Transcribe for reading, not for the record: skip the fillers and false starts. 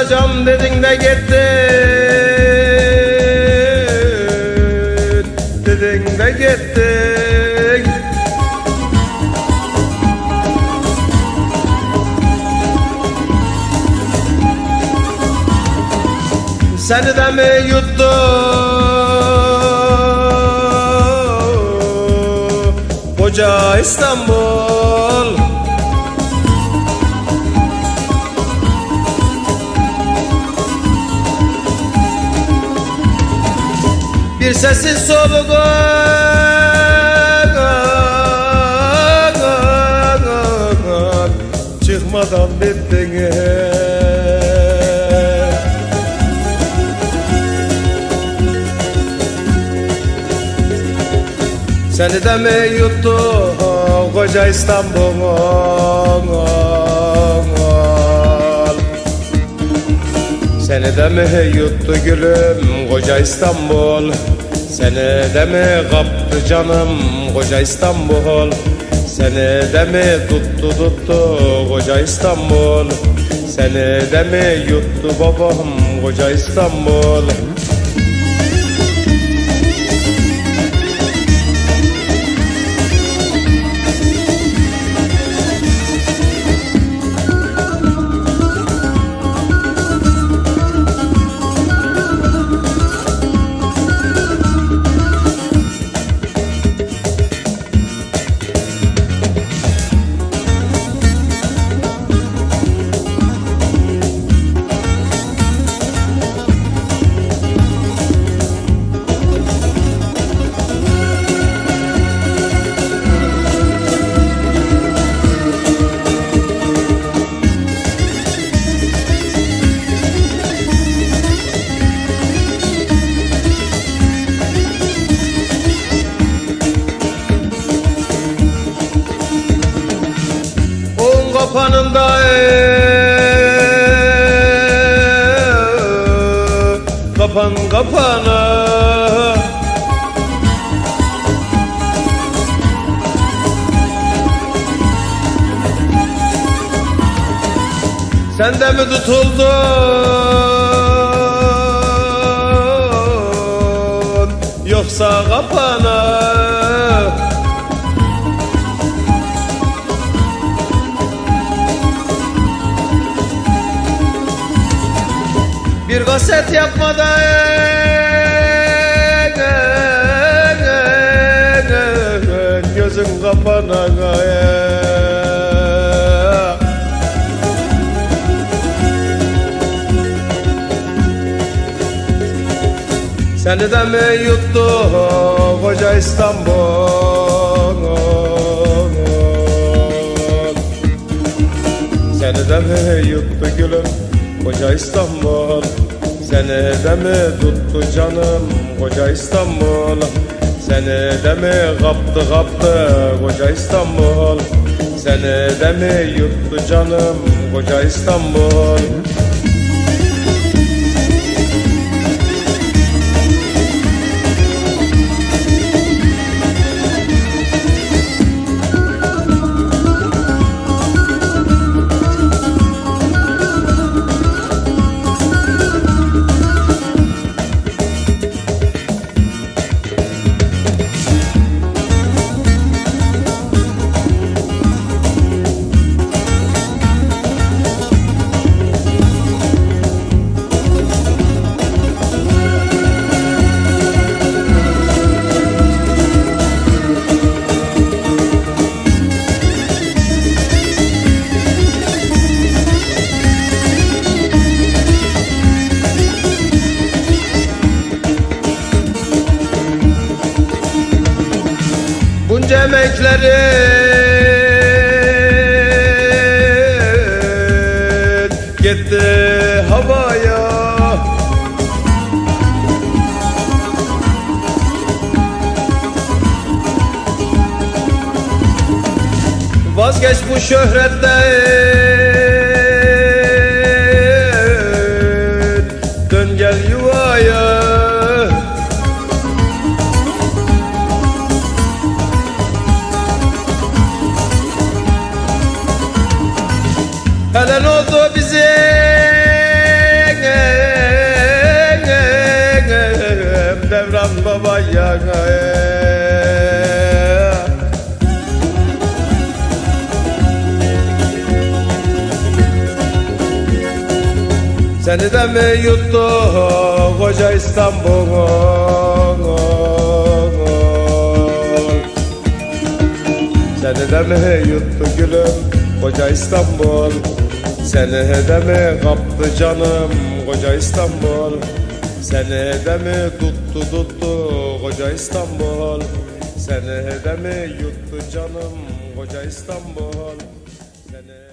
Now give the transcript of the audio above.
olacağım dedin de gittin, dedin de gittin. Seni de mi yuttu koca İstanbul? Bir sessiz soluk çıkmadan bittin. Seni de mi yuttu koca İstanbul? Seni de mi yuttu gülüm koca İstanbul? Seni de mi kaptı canım koca İstanbul? Seni de mi tuttu koca İstanbul? Seni de mi yuttu babam koca İstanbul? Kapanında kapan kapana, sen de mi tutuldun yoksa kapana? Bir kaset yapmadan gözün kapana. Seni de mi yuttu koca İstanbul? Seni de mi yuttu gülüm koca İstanbul? Seni de mi tuttu canım koca İstanbul? Seni de mi kaptı koca İstanbul? Seni de mi yuttu canım koca İstanbul? Bunca emeklerin gitti havaya. Vazgeç bu şöhretten, dön gel yuvaya. Helal oldu bize Seni de mi yuttu koca İstanbul? Seni de mi yuttu gülüm koca İstanbul? Seni de mi kaptı canım koca İstanbul? Seni de mi tuttu koca İstanbul? Seni de mi yuttu canım koca İstanbul? Seni